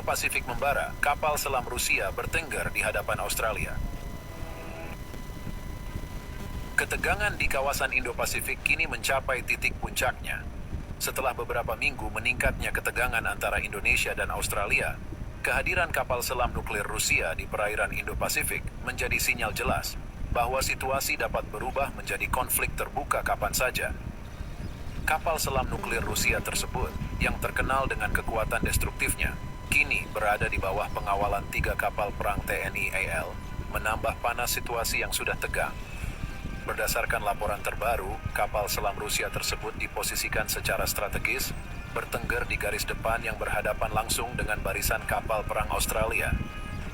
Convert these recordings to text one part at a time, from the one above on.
Indo-Pasifik membara, kapal selam Rusia bertengger di hadapan Australia. Ketegangan di kawasan Indo-Pasifik kini mencapai titik puncaknya. Setelah beberapa minggu meningkatnya ketegangan antara Indonesia dan Australia, kehadiran kapal selam nuklir Rusia di perairan Indo-Pasifik menjadi sinyal jelas bahwa situasi dapat berubah menjadi konflik terbuka kapan saja. Kapal selam nuklir Rusia tersebut, yang terkenal dengan kekuatan destruktifnya, kini berada di bawah pengawalan 3 kapal perang TNI AL, menambah panas situasi yang sudah tegang. Berdasarkan laporan terbaru, kapal selam Rusia tersebut diposisikan secara strategis, bertengger di garis depan yang berhadapan langsung dengan barisan kapal perang Australia.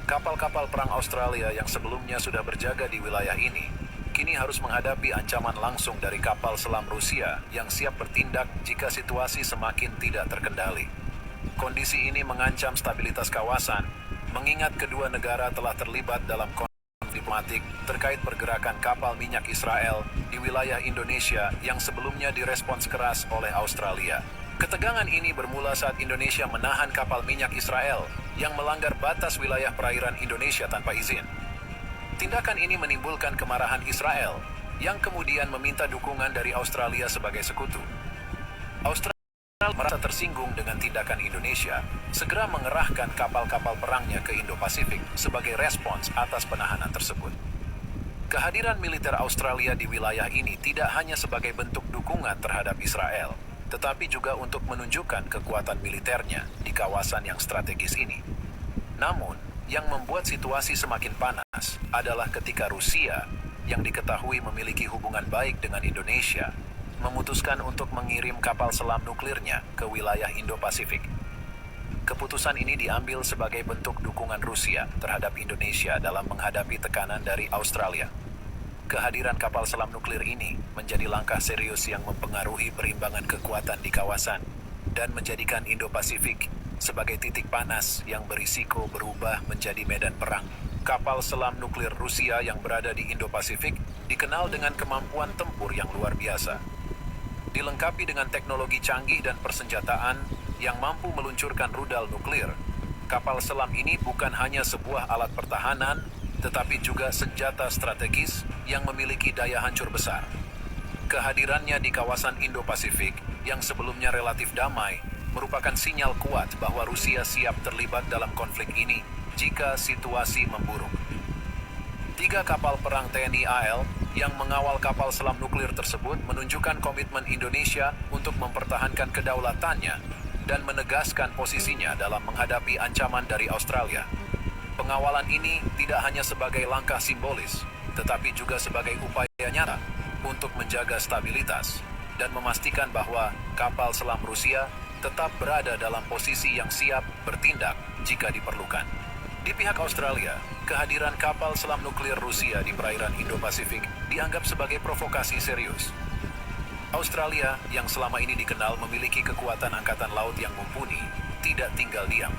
Kapal-kapal perang Australia yang sebelumnya sudah berjaga di wilayah ini, kini harus menghadapi ancaman langsung dari kapal selam Rusia yang siap bertindak jika situasi semakin tidak terkendali. Kondisi ini mengancam stabilitas kawasan, mengingat kedua negara telah terlibat dalam konflik diplomatik terkait pergerakan kapal minyak Israel di wilayah Indonesia yang sebelumnya direspons keras oleh Australia. Ketegangan ini bermula saat Indonesia menahan kapal minyak Israel yang melanggar batas wilayah perairan Indonesia tanpa izin. Tindakan ini menimbulkan kemarahan Israel, yang kemudian meminta dukungan dari Australia sebagai sekutu. Australia merasa tersinggung dengan tindakan Indonesia, segera mengerahkan kapal-kapal perangnya ke Indo-Pasifik sebagai respons atas penahanan tersebut. Kehadiran militer Australia di wilayah ini tidak hanya sebagai bentuk dukungan terhadap Israel, tetapi juga untuk menunjukkan kekuatan militernya di kawasan yang strategis ini. Namun, yang membuat situasi semakin panas adalah ketika Rusia, yang diketahui memiliki hubungan baik dengan Indonesia, memutuskan untuk mengirim kapal selam nuklirnya ke wilayah Indo-Pasifik. Keputusan ini diambil sebagai bentuk dukungan Rusia terhadap Indonesia dalam menghadapi tekanan dari Australia. Kehadiran kapal selam nuklir ini menjadi langkah serius yang mempengaruhi perimbangan kekuatan di kawasan dan menjadikan Indo-Pasifik sebagai titik panas yang berisiko berubah menjadi medan perang. Kapal selam nuklir Rusia yang berada di Indo-Pasifik dikenal dengan kemampuan tempur yang luar biasa. Dilengkapi dengan teknologi canggih dan persenjataan yang mampu meluncurkan rudal nuklir, kapal selam ini bukan hanya sebuah alat pertahanan, tetapi juga senjata strategis yang memiliki daya hancur besar. Kehadirannya di kawasan Indo-Pasifik yang sebelumnya relatif damai merupakan sinyal kuat bahwa Rusia siap terlibat dalam konflik ini jika situasi memburuk. 3 kapal perang TNI AL yang mengawal kapal selam nuklir tersebut menunjukkan komitmen Indonesia untuk mempertahankan kedaulatannya dan menegaskan posisinya dalam menghadapi ancaman dari Australia. Pengawalan ini tidak hanya sebagai langkah simbolis, tetapi juga sebagai upaya nyata untuk menjaga stabilitas dan memastikan bahwa kapal selam Rusia tetap berada dalam posisi yang siap bertindak jika diperlukan. Di pihak Australia, kehadiran kapal selam nuklir Rusia di perairan Indo-Pasifik dianggap sebagai provokasi serius. Australia, yang selama ini dikenal memiliki kekuatan angkatan laut yang mumpuni, tidak tinggal diam.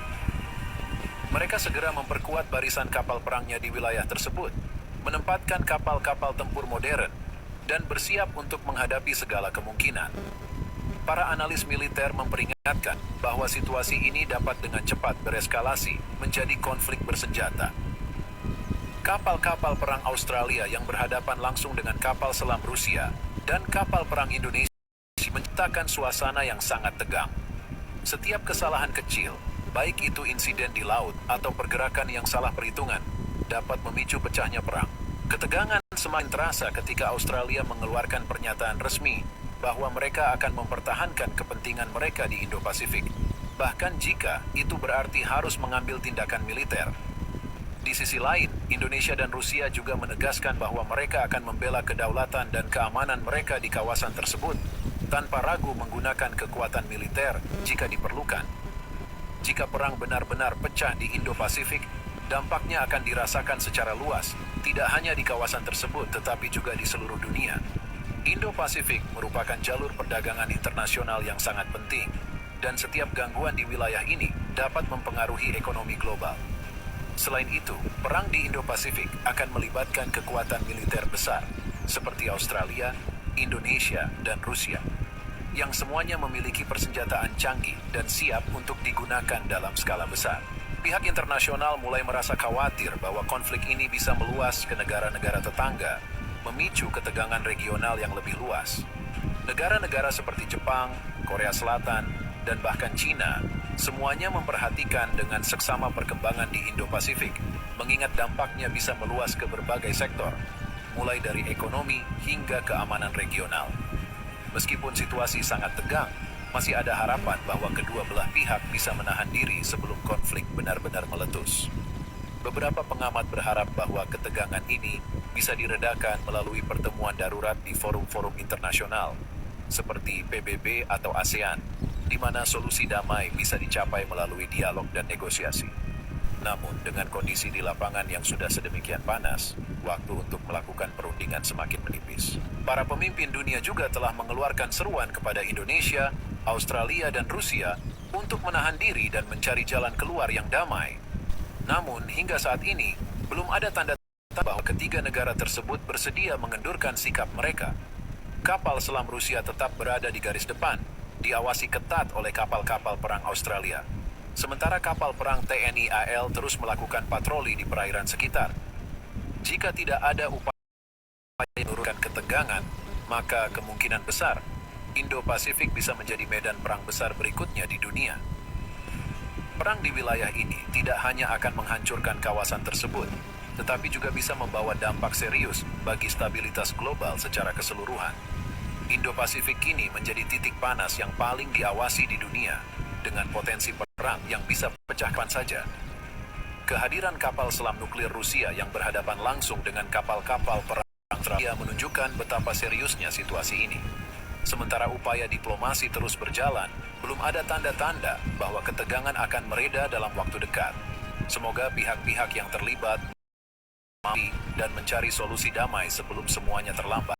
Mereka segera memperkuat barisan kapal perangnya di wilayah tersebut, menempatkan kapal-kapal tempur modern, dan bersiap untuk menghadapi segala kemungkinan. Para analis militer memperingatkan bahwa situasi ini dapat dengan cepat bereskalasi menjadi konflik bersenjata. Kapal-kapal perang Australia yang berhadapan langsung dengan kapal selam Rusia dan kapal perang Indonesia menciptakan suasana yang sangat tegang. Setiap kesalahan kecil, baik itu insiden di laut atau pergerakan yang salah perhitungan, dapat memicu pecahnya perang. Ketegangan semakin terasa ketika Australia mengeluarkan pernyataan resmi bahwa mereka akan mempertahankan kepentingan mereka di Indo-Pasifik, bahkan jika itu berarti harus mengambil tindakan militer. Di sisi lain, Indonesia dan Rusia juga menegaskan bahwa mereka akan membela kedaulatan dan keamanan mereka di kawasan tersebut, tanpa ragu menggunakan kekuatan militer jika diperlukan. Jika perang benar-benar pecah di Indo-Pasifik, dampaknya akan dirasakan secara luas, tidak hanya di kawasan tersebut tetapi juga di seluruh dunia. Indo-Pasifik merupakan jalur perdagangan internasional yang sangat penting, dan setiap gangguan di wilayah ini dapat mempengaruhi ekonomi global. Selain itu, perang di Indo-Pasifik akan melibatkan kekuatan militer besar, seperti Australia, Indonesia, dan Rusia, yang semuanya memiliki persenjataan canggih dan siap untuk digunakan dalam skala besar. Pihak internasional mulai merasa khawatir bahwa konflik ini bisa meluas ke negara-negara tetangga, memicu ketegangan regional yang lebih luas. Negara-negara seperti Jepang, Korea Selatan, dan bahkan Cina, semuanya memperhatikan dengan seksama perkembangan di Indo-Pasifik, mengingat dampaknya bisa meluas ke berbagai sektor, mulai dari ekonomi hingga keamanan regional. Meskipun situasi sangat tegang, masih ada harapan bahwa kedua belah pihak bisa menahan diri sebelum konflik benar-benar meletus. Beberapa pengamat berharap bahwa ketegangan ini bisa diredakan melalui pertemuan darurat di forum-forum internasional, seperti PBB atau ASEAN, di mana solusi damai bisa dicapai melalui dialog dan negosiasi. Namun, dengan kondisi di lapangan yang sudah sedemikian panas, waktu untuk melakukan perundingan semakin menipis. Para pemimpin dunia juga telah mengeluarkan seruan kepada Indonesia, Australia, dan Rusia untuk menahan diri dan mencari jalan keluar yang damai. Namun, hingga saat ini, belum ada tanda-tanda bahwa ketiga negara tersebut bersedia mengendurkan sikap mereka. Kapal selam Rusia tetap berada di garis depan, diawasi ketat oleh kapal-kapal perang Australia. Sementara kapal perang TNI AL terus melakukan patroli di perairan sekitar. Jika tidak ada upaya menurunkan ketegangan, maka kemungkinan besar Indo-Pasifik bisa menjadi medan perang besar berikutnya di dunia. Perang di wilayah ini tidak hanya akan menghancurkan kawasan tersebut, tetapi juga bisa membawa dampak serius bagi stabilitas global secara keseluruhan. Indo-Pasifik kini menjadi titik panas yang paling diawasi di dunia, dengan potensi perang yang bisa pecahkan saja. Kehadiran kapal selam nuklir Rusia yang berhadapan langsung dengan kapal-kapal perang Australia menunjukkan betapa seriusnya situasi ini. Sementara upaya diplomasi terus berjalan, belum ada tanda-tanda bahwa ketegangan akan mereda dalam waktu dekat. Semoga pihak-pihak yang terlibat dan mencari solusi damai sebelum semuanya terlambat.